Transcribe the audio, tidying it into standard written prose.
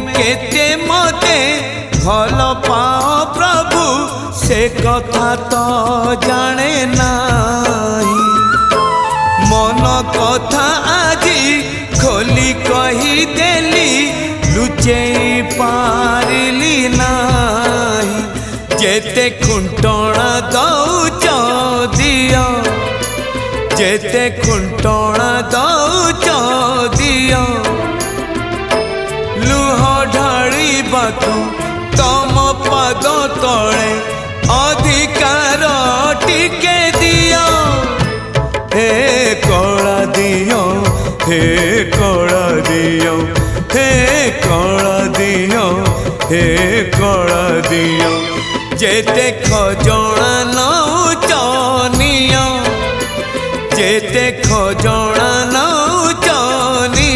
केते मते भल पाओ प्रभु से कथा तो जाने नाही। मन कथा आजी खोली कही देली लुचे पारिली नाही। जेते खुंटणा दौच दियो जेते खुंटणा दौच दियो लुह ढाळिबाकू तम पाद तले अधिकार टिके दियो। हे कला दियो हे कला दियो हे कला दियो हे कला दियो। जेते खजणा नौच नियो जेते खजणा